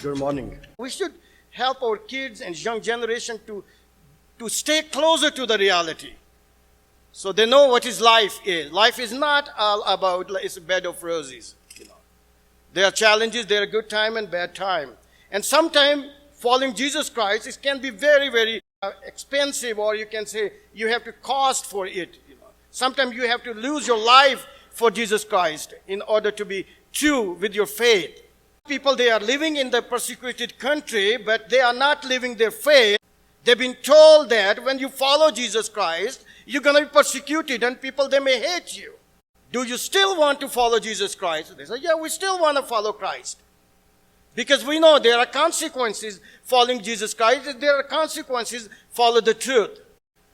Good morning. We should help our kids and young generation to stay closer to the reality. So they know what is life is. Life is not all about it's a bed of roses. There are challenges, there are good time and bad time. And sometimes following Jesus Christ, it can be very, very expensive, or you can say you have to cost for it. Sometimes you have to lose your life for Jesus Christ in order to be true with your faith. People, they are living in the persecuted country, but they are not living their faith. They've been told that when you follow Jesus Christ, you're going to be persecuted and people, they may hate you. Do you still want to follow Jesus Christ? They say, yeah, we still want to follow Christ. Because we know there are consequences following Jesus Christ. There are consequences follow the truth.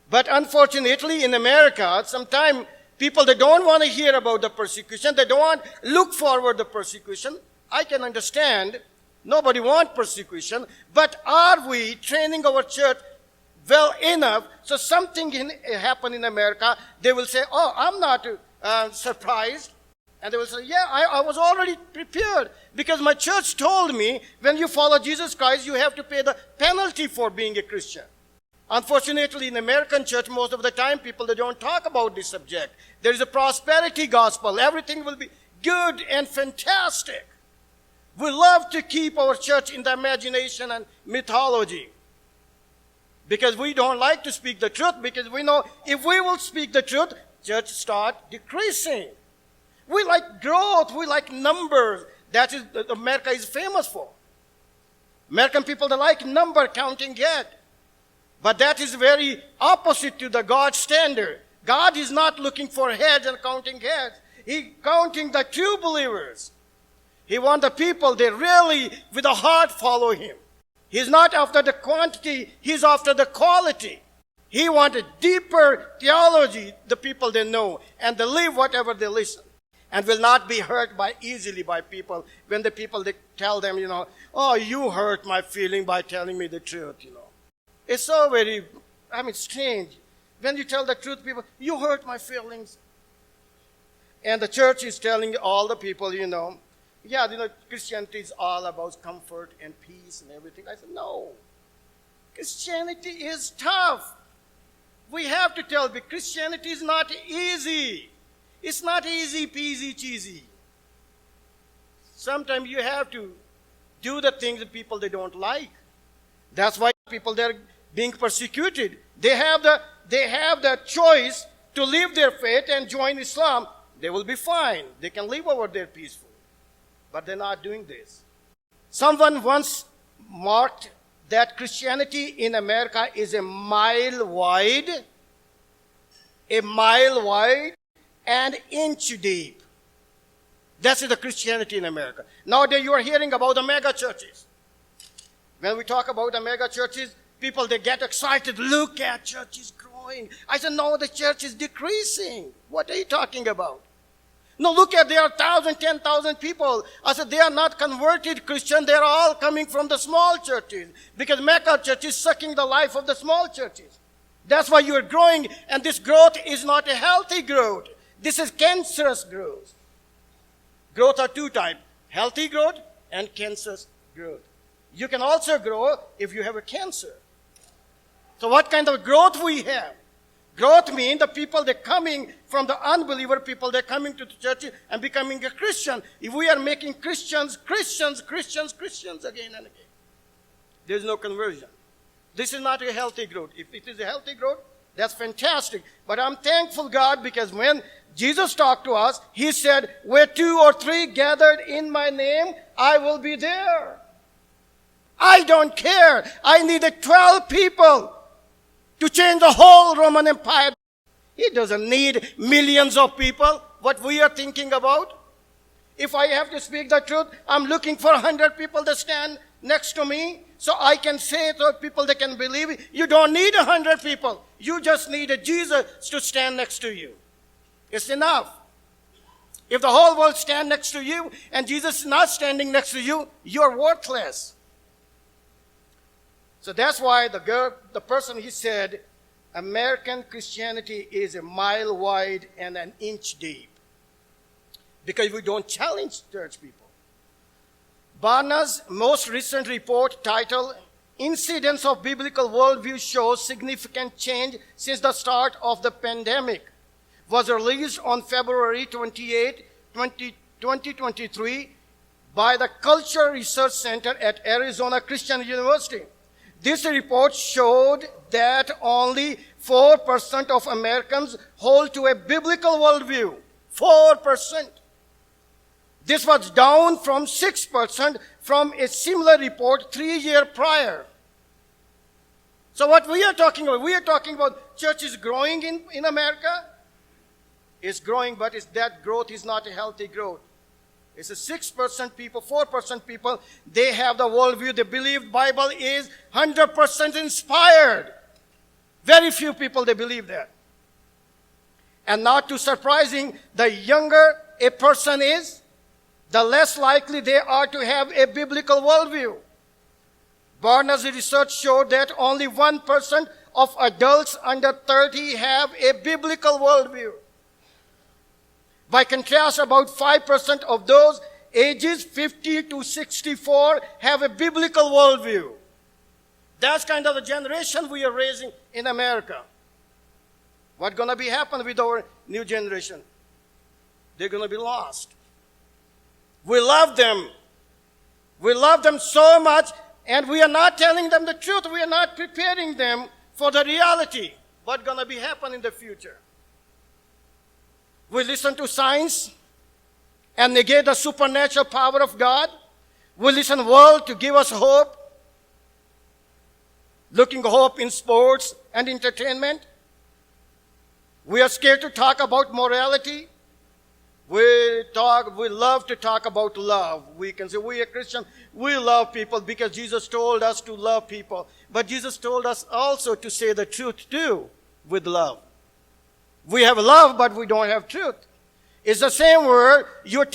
But unfortunately, in America, sometimes people, they don't want to hear about the persecution. They don't want to look forward to the persecution. I can understand. Nobody wants persecution. But are we training our church well enough so something happen in America, they will say, oh, I'm not surprised. And they will say, yeah, I was already prepared because my church told me when you follow Jesus Christ, you have to pay the penalty for being a Christian. Unfortunately, in American church, most of the time, people, they don't talk about this subject. There is a prosperity gospel. Everything will be good and fantastic. We love to keep our church in the imagination and mythology because we don't like to speak the truth, because we know if we will speak the truth, church start decreasing. We like growth. We like numbers. That is what America is famous for. American people, they like number counting head. But that is very opposite to the God standard. God is not looking for heads and counting heads. He's counting the true believers. He wants the people, they really, with a heart, follow him. He's not after the quantity, he's after the quality. He wants a deeper theology, the people they know, and they live whatever they listen. And will not be hurt easily by people when the people, they tell them, oh, you hurt my feeling by telling me the truth, It's so very, strange. When you tell the truth, people, you hurt my feelings. And the church is telling all the people, Christianity is all about comfort and peace and everything. I said, no. Christianity is tough. We have to tell people Christianity is not easy. It's not easy peasy cheesy. Sometimes you have to do the things that people, they don't like. That's why people, they're being persecuted. They have the choice to leave their faith and join Islam. They will be fine. They can live over there peacefully. But they're not doing this. Someone once marked that Christianity in America is a mile wide and inch deep. That's the Christianity in America. Nowadays you are hearing about the mega churches. When we talk about the mega churches, people, they get excited. Look at churches growing. I said, no, the church is decreasing. What are you talking about? No, look at, there are 1,000, 10,000 people. I said, they are not converted Christian. They are all coming from the small churches. Because mega church is sucking the life of the small churches. That's why you are growing. And this growth is not a healthy growth. This is cancerous growth. Growth are two types. Healthy growth and cancerous growth. You can also grow if you have a cancer. So what kind of growth we have? Growth means the people, they're coming from the unbeliever people, they're coming to the church and becoming a Christian. If we are making Christians again and again, there's no conversion. This is not a healthy growth. If it is a healthy growth, that's fantastic. But I'm thankful, God, because when Jesus talked to us, he said, where 2 or 3 gathered in my name, I will be there. I don't care. I needed 12 people to change the whole Roman Empire. He doesn't need millions of people, what we are thinking about. If I have to speak the truth, I'm looking for 100 people to stand next to me so I can say to people they can believe it. You don't need 100 people. You just need a Jesus to stand next to you. It's enough. If the whole world stand next to you and Jesus is not standing next to you, you're worthless. So that's why the person, he said, American Christianity is a mile wide and an inch deep. Because we don't challenge church people. Barna's most recent report, titled Incidence of Biblical Worldview Shows Significant Change Since the Start of the Pandemic, was released on February 28, 2023 by the Culture Research Center at Arizona Christian University. This report showed that only 4% of Americans hold to a biblical worldview. 4%. This was down from 6% from a similar report 3 years prior. So what we are talking about churches growing in America. It's growing, but that growth is not a healthy growth. It's a 6% people, 4% people, they have the worldview, they believe Bible is 100% inspired. Very few people, they believe that. And not too surprising, the younger a person is, the less likely they are to have a biblical worldview. Barna's research showed that only 1% of adults under 30 have a biblical worldview. By contrast, about 5% of those ages 50 to 64 have a biblical worldview. That's kind of the generation we are raising in America. What's going to be happen with our new generation? They're going to be lost. We love them. We love them so much, and we are not telling them the truth. We are not preparing them for the reality. What's going to be happen in the future? We listen to science and negate the supernatural power of God. We listen to the world to give us hope. Looking hope in sports and entertainment. We are scared to talk about morality. We love to talk about love. We can say we are Christian. We love people because Jesus told us to love people. But Jesus told us also to say the truth too with love. We have love, but we don't have truth. It's the same word. You're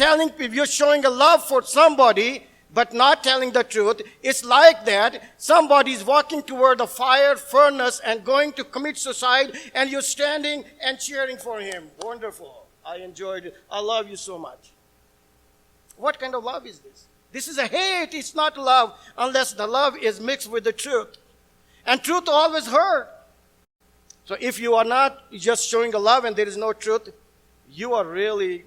showing a love for somebody, but not telling the truth. It's like that. Somebody's walking toward the fire furnace and going to commit suicide, and you're standing and cheering for him. Wonderful. I enjoyed it. I love you so much. What kind of love is this? This is a hate. It's not love unless the love is mixed with the truth. And truth always hurts. So if you are not just showing a love and there is no truth, you are really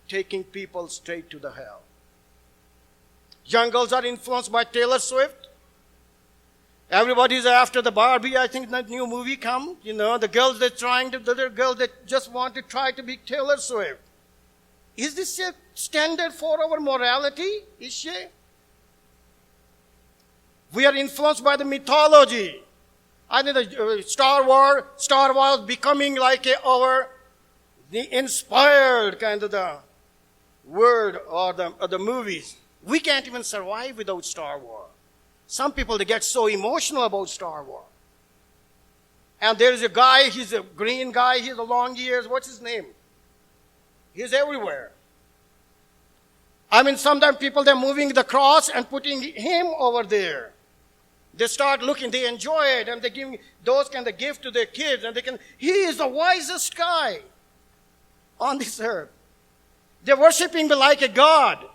taking people straight to the hell. Young girls are influenced by Taylor Swift. Everybody's after the Barbie. I think that new movie come. The girls the little girl that just want to try to be Taylor Swift. Is this a standard for our morality? Is she? We are influenced by the mythology. I think the Star Wars becoming like the inspired kind of the word or the movies. We can't even survive without Star Wars. Some people, they get so emotional about Star Wars. And there's a guy, he's a green guy, he's a long ears. What's his name? He's everywhere. Sometimes people, they're moving the cross and putting him over there. They start looking, they enjoy it, and they give those kind of gift to their kids, and he is the wisest guy on this earth. They're worshiping me like a god.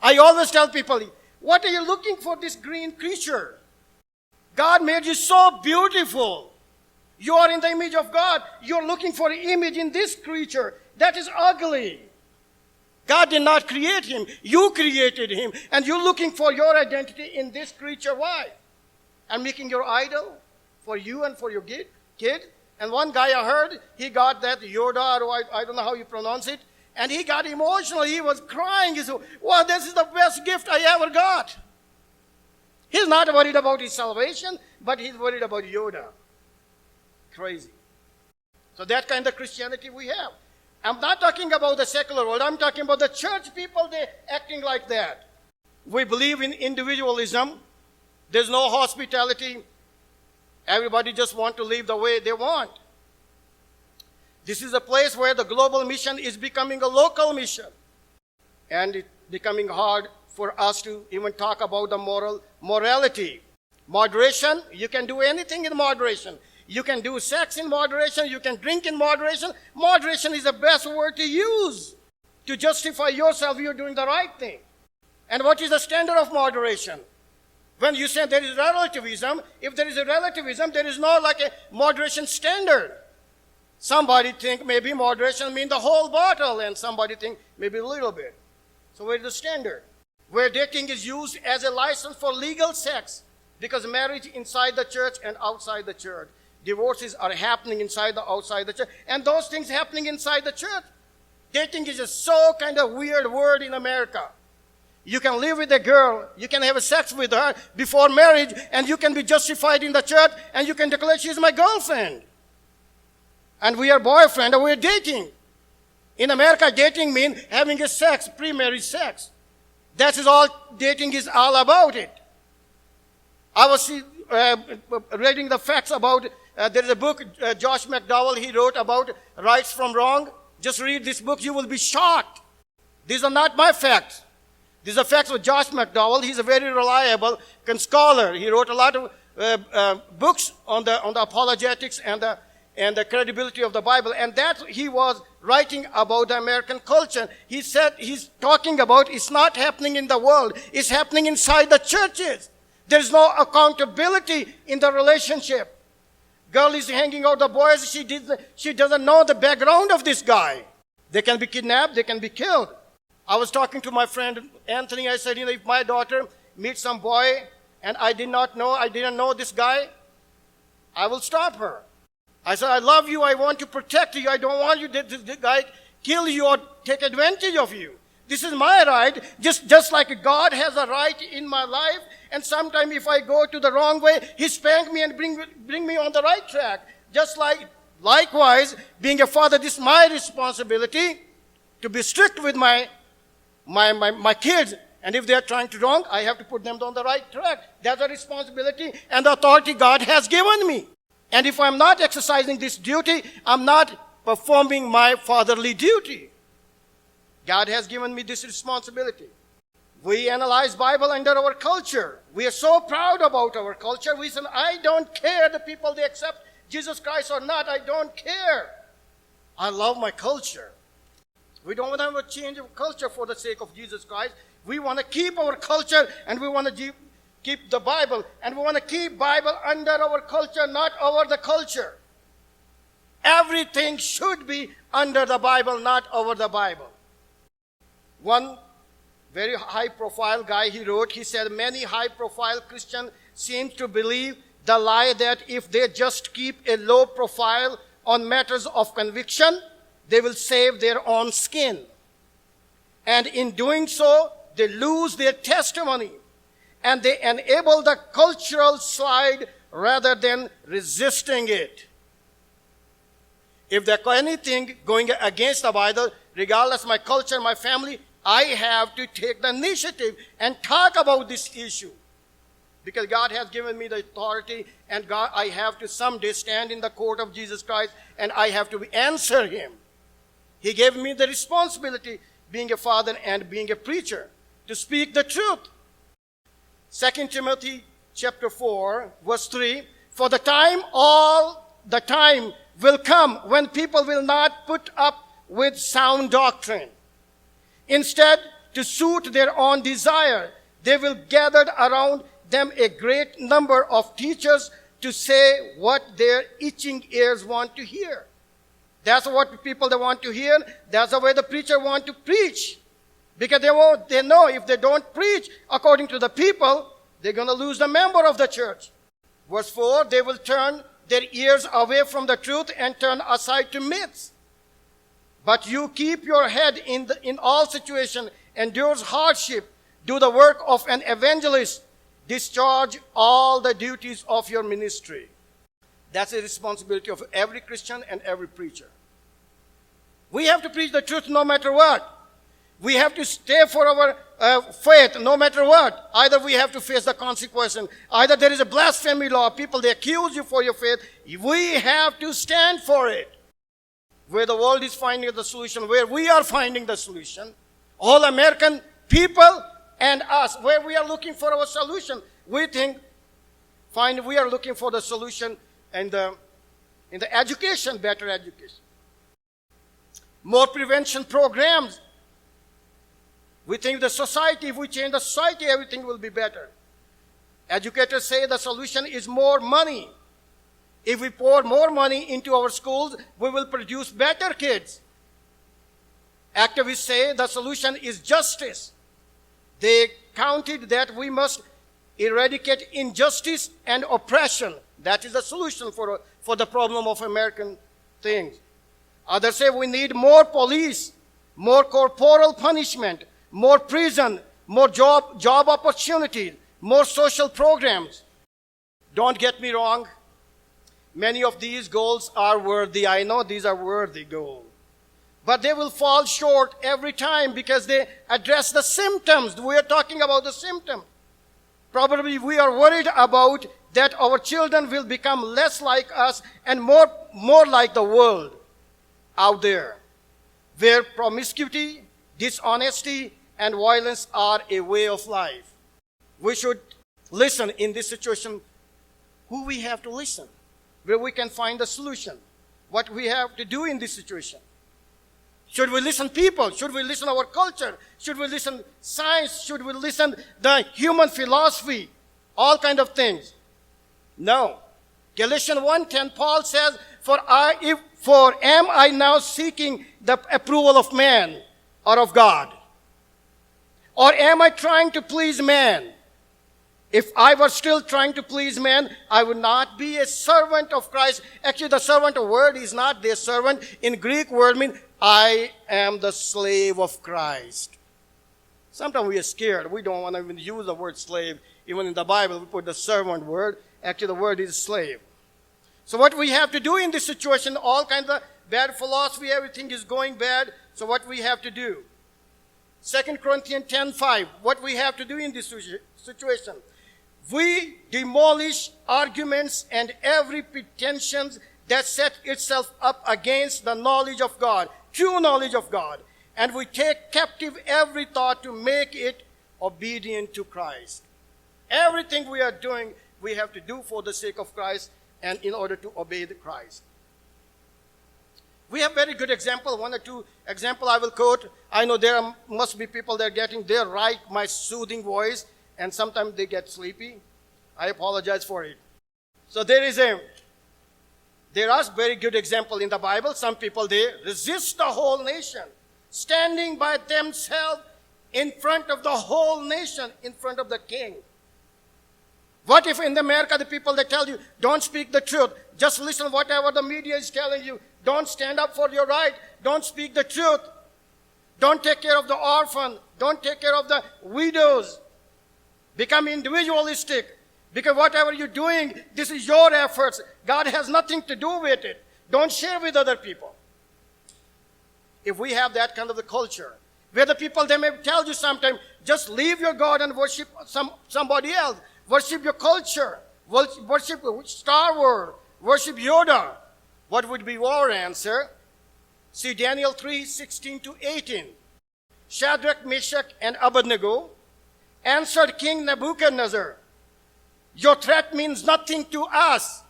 I always tell people, what are you looking for this green creature? God made you so beautiful. You are in the image of God. You're looking for an image in this creature. That is ugly. God did not create him. You created him. And you're looking for your identity in this creature. Why? And making your idol for you and for your kid. And one guy I heard, he got that Yoda, or I don't know how you pronounce it. And he got emotional. He was crying. He said, wow, this is the best gift I ever got. He's not worried about his salvation, but he's worried about Yoda. Crazy. So that kind of Christianity we have. I'm not talking about the secular world. I'm talking about the church people, they're acting like that. We believe in individualism. There's no hospitality. Everybody just wants to live the way they want. This is a place where the global mission is becoming a local mission. And it's becoming hard for us to even talk about the morality. Moderation, you can do anything in moderation. You can do sex in moderation. You can drink in moderation. Moderation is the best word to use to justify yourself you're doing the right thing. And what is the standard of moderation? When you say there is relativism, if there is a relativism, there is no like a moderation standard. Somebody think maybe moderation means the whole bottle, and somebody think maybe a little bit. So where is the standard? Where dating is used as a license for legal sex, because marriage inside the church and outside the church. Divorces are happening inside the outside the church, and those things happening inside the church. Dating is just so kind of weird word in America. You can live with a girl, you can have sex with her before marriage, and you can be justified in the church, and you can declare she's my girlfriend. And we are boyfriend, or we're dating. In America, dating means having a sex, pre-marriage sex. That is all dating is all about it. I was reading the facts about, there is a book, Josh McDowell, he wrote about rights from wrong. Just read this book, you will be shocked. These are not my facts. These are facts of Josh McDowell. He's a very reliable scholar. He wrote a lot of books on the apologetics and the credibility of the Bible. And that he was writing about the American culture. He said he's talking about it's not happening in the world. It's happening inside the churches. There's no accountability in the relationship. Girl is hanging out the boys. She doesn't know the background of this guy. They can be kidnapped. They can be killed. I was talking to my friend Anthony. I said, if my daughter meets some boy and I didn't know this guy, I will stop her. I said, I love you. I want to protect you. I don't want you this guy kill you or take advantage of you. This is my right, just like God has a right in my life. And sometimes if I go to the wrong way, He spank me and bring me on the right track. Just likewise, being a father, this is my responsibility to be strict with my kids. And if they are trying to wrong, I have to put them on the right track. That's a responsibility and the authority God has given me. And if I'm not exercising this duty, I'm not performing my fatherly duty. God has given me this responsibility. We analyze Bible under our culture. We are so proud about our culture. We say, I don't care the people, they accept Jesus Christ or not. I don't care. I love my culture. We don't want to have a change of culture for the sake of Jesus Christ. We want to keep our culture, and we want to keep the Bible. And we want to keep Bible under our culture, not over the culture. Everything should be under the Bible, not over the Bible. One very high-profile guy, he said, many high-profile Christians seem to believe the lie that if they just keep a low profile on matters of conviction, they will save their own skin. And in doing so, they lose their testimony. And they enable the cultural slide rather than resisting it. If there's anything going against the Bible, regardless of my culture, my family, I have to take the initiative and talk about this issue. Because God has given me the authority, and I have to someday stand in the court of Jesus Christ, and I have to answer Him. He gave me the responsibility, being a father and being a preacher, to speak the truth. 2 Timothy chapter 4, verse 3, for all the time will come when people will not put up with sound doctrine. Instead, to suit their own desire, they will gather around them a great number of teachers to say what their itching ears want to hear. That's what people they want to hear. That's the way the preacher want to preach. Because they know if they don't preach according to the people, they're going to lose the member of the church. Verse 4, they will turn their ears away from the truth and turn aside to myths. But you keep your head in all situations, endures hardship, do the work of an evangelist, discharge all the duties of your ministry. That's a responsibility of every Christian and every preacher. We have to preach the truth no matter what. We have to stay for our faith no matter what. Either we have to face the consequences. Either there is a blasphemy law. People, they accuse you for your faith. We have to stand for it. Where the world is finding the solution, where we are finding the solution. All American people and us, where we are looking for our solution. We are looking for the solution in the education, better education. More prevention programs. We think the society, if we change the society, everything will be better. Educators say the solution is more money. If we pour more money into our schools, we will produce better kids. Activists say the solution is justice. They counted that we must eradicate injustice and oppression. That is the solution for the problem of American things. Others say we need more police, more corporal punishment, more prison, more job opportunities, more social programs. Don't get me wrong. Many of these goals are worthy. I know these are worthy goals. But they will fall short every time because they address the symptoms. We are talking about the symptom. Probably we are worried about that our children will become less like us and more like the world out there, where promiscuity, dishonesty, and violence are a way of life. We should listen in this situation. Who we have to listen, where we can find the solution, what we have to do in this situation. Should we listen people? Should we listen our culture? Should we listen science? Should we listen the human philosophy? All kind of things. No. Galatians 1:10, Paul says, For am I now seeking the approval of man or of God? Or am I trying to please man? If I were still trying to please man, I would not be a servant of Christ. Actually, the servant word is not the servant. In Greek word means, I am the slave of Christ. Sometimes we are scared. We don't want to even use the word slave. Even in the Bible, we put the servant word. Actually, the word is slave. So what we have to do in this situation, all kinds of bad philosophy, everything is going bad. So what we have to do? 2 Corinthians 10:5, what we have to do in this situation? We demolish arguments and every pretension that set itself up against the knowledge of God, true knowledge of God. And we take captive every thought to make it obedient to Christ. Everything we are doing, we have to do for the sake of Christ and in order to obey the Christ. We have very good example, one or two example I will quote. I know there must be people that are getting their right, my soothing voice, and sometimes they get sleepy. I apologize for it. So there are very good example in the Bible. Some people, they resist the whole nation, standing by themselves in front of the whole nation, in front of the king. What if in America the people that tell you, don't speak the truth, just listen whatever the media is telling you, don't stand up for your right, don't speak the truth, don't take care of the orphan, don't take care of the widows, become individualistic, because whatever you're doing, this is your efforts. God has nothing to do with it. Don't share with other people. If we have that kind of the culture, where the people, they may tell you sometimes, just leave your God and worship somebody else. Worship your culture. Worship Star Wars. Worship Yoda. What would be our answer? See Daniel 3:16-18. Shadrach, Meshach, and Abednego answered King Nebuchadnezzar, your threat means nothing to us.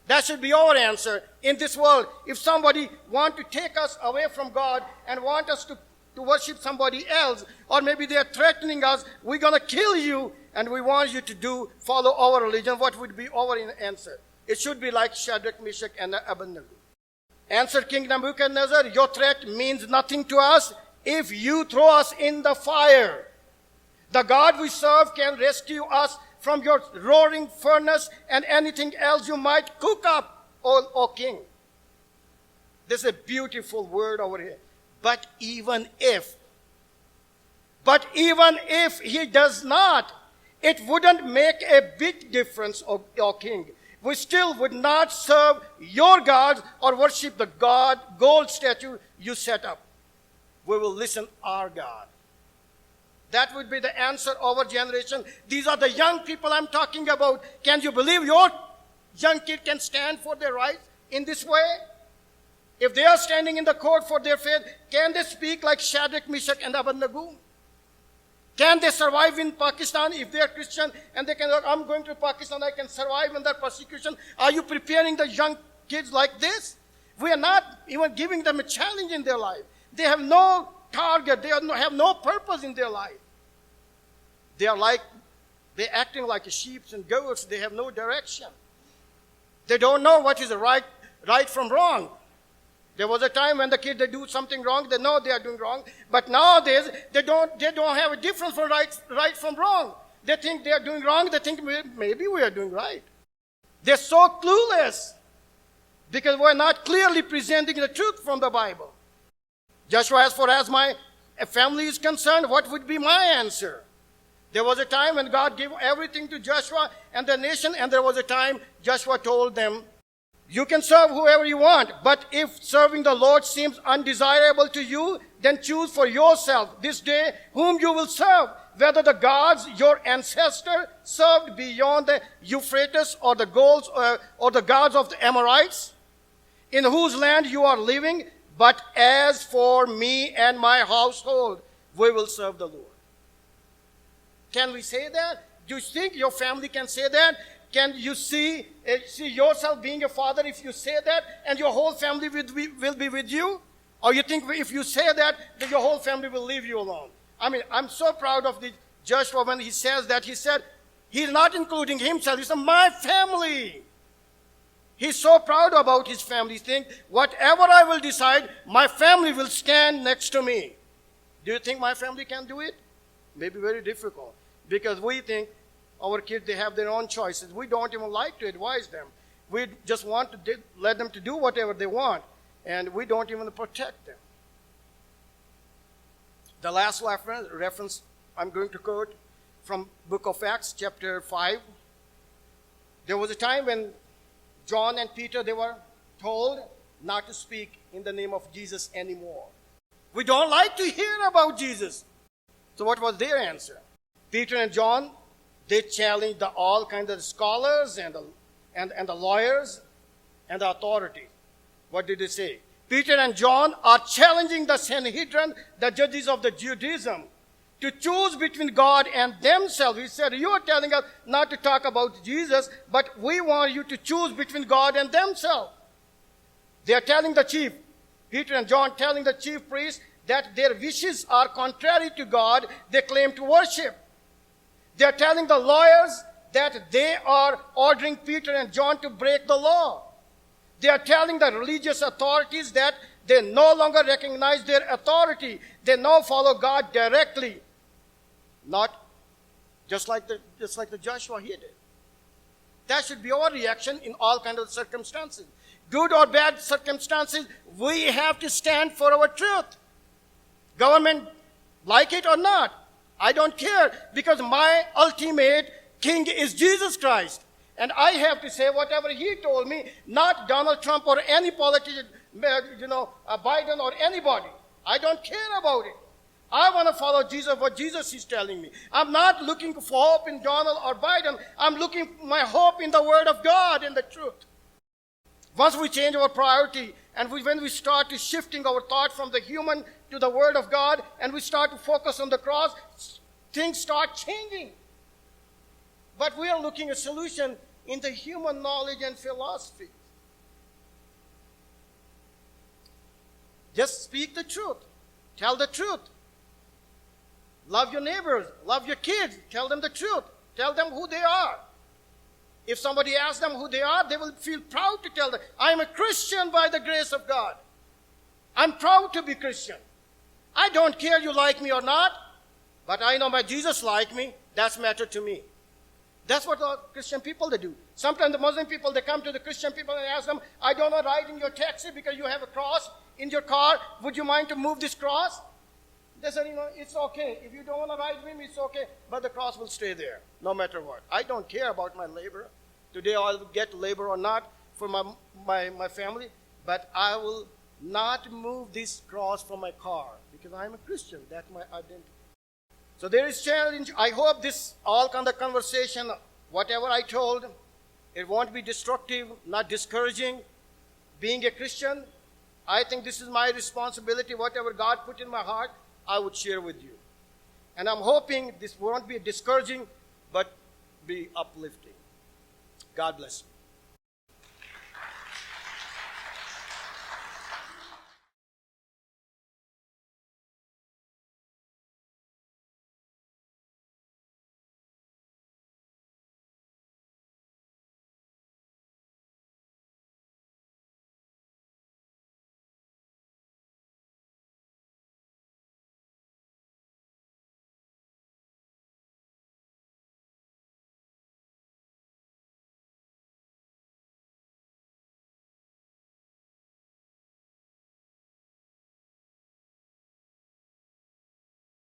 That should be our answer in this world. If somebody want to take us away from God and want us to worship somebody else, or maybe they are threatening us, we're going to kill you, and we want you to follow our religion, what would be our answer? It should be like Shadrach, Meshach, and Abednego. Answered King Nebuchadnezzar, your threat means nothing to us if you throw us in the fire. The God we serve can rescue us from your roaring furnace and anything else you might cook up, O king. This is a beautiful word over here. But even if he does not, it wouldn't make a big difference, O king. We still would not serve your gods or worship the gold statue you set up. We will listen our God. That would be the answer of our generation. These are the young people I'm talking about. Can you believe your young kid can stand for their rights in this way? If they are standing in the court for their faith, can they speak like Shadrach, Meshach, and Abednego? Can they survive in Pakistan if they are Christian and they can, I'm going to Pakistan, I can survive in that persecution? Are you preparing the young kids like this? We are not even giving them a challenge in their life. They have no target. They have no purpose in their life. They're acting like sheep and goats. They have no direction. They don't know what is right from wrong. There was a time when the kids, they do something wrong, they know they are doing wrong. But nowadays, they don't have a difference for right from wrong. They think they are doing wrong. They think maybe we are doing right. They're so clueless because we're not clearly presenting the truth from the Bible. Joshua, as far as my family is concerned, what would be my answer? There was a time when God gave everything to Joshua and the nation, and there was a time Joshua told them, you can serve whoever you want, but if serving the Lord seems undesirable to you, then choose for yourself this day whom you will serve, whether the gods your ancestor served beyond the Euphrates or the gods of the Amorites, in whose land you are living. But as for me and my household, we will serve the Lord. Can we say that? Do you think your family can say that? Can you see yourself being a father if you say that and your whole family will be with you? Or you think if you say that your whole family will leave you alone? I mean, I'm so proud of the Joshua when he says that. He said, he's not including himself. He said, my family. He's so proud about his family. He thinks, whatever I will decide, my family will stand next to me. Do you think my family can do it? Maybe very difficult. Because we think our kids, they have their own choices. We don't even like to advise them. We just want to let them to do whatever they want. And we don't even protect them. The last reference I'm going to quote from book of Acts, chapter 5. There was a time when John and Peter, they were told not to speak in the name of Jesus anymore. We don't like to hear about Jesus. So what was their answer? Peter and John, they challenged all kinds of scholars and the lawyers and the authority. What did they say? Peter and John are challenging the Sanhedrin, the judges of the Judaism, to choose between God and themselves. He said, you are telling us not to talk about Jesus, but we want you to choose between God and themselves. They are telling the chief, Peter and John telling the chief priests that their wishes are contrary to God they claim to worship. They are telling the lawyers that they are ordering Peter and John to break the law. They are telling the religious authorities that they no longer recognize their authority. They now follow God directly. Not just like the Joshua he did. That should be our reaction in all kinds of circumstances. Good or bad circumstances, we have to stand for our truth. Government, like it or not, I don't care, because my ultimate king is Jesus Christ. And I have to say whatever he told me, not Donald Trump or any politician, Biden or anybody. I don't care about it. I want to follow Jesus, what Jesus is telling me. I'm not looking for hope in Donald or Biden. I'm looking for my hope in the Word of God and the truth. Once we change our priority and when we start to shifting our thought from the human to the Word of God and we start to focus on the cross, things start changing. But we are looking at a solution in the human knowledge and philosophy. Just speak the truth. Tell the truth. Love your neighbors. Love your kids. Tell them the truth. Tell them who they are. If somebody asks them who they are, they will feel proud to tell them, I am a Christian by the grace of God. I'm proud to be Christian. I don't care you like me or not, but I know my Jesus like me. That's matter to me. That's what the Christian people, they do. Sometimes the Muslim people, they come to the Christian people and ask them, I don't want to ride in your taxi because you have a cross in your car. Would you mind to move this cross? They said, it's okay. If you don't want to ride with me, it's okay. But the cross will stay there, no matter what. I don't care about my labor. Today I'll get labor or not for my family. But I will not move this cross from my car because I'm a Christian. That's my identity. So there is challenge. I hope this all kind of conversation, whatever I told, it won't be destructive, not discouraging. Being a Christian, I think this is my responsibility. Whatever God put in my heart, I would share with you. And I'm hoping this won't be discouraging, but be uplifting. God bless you.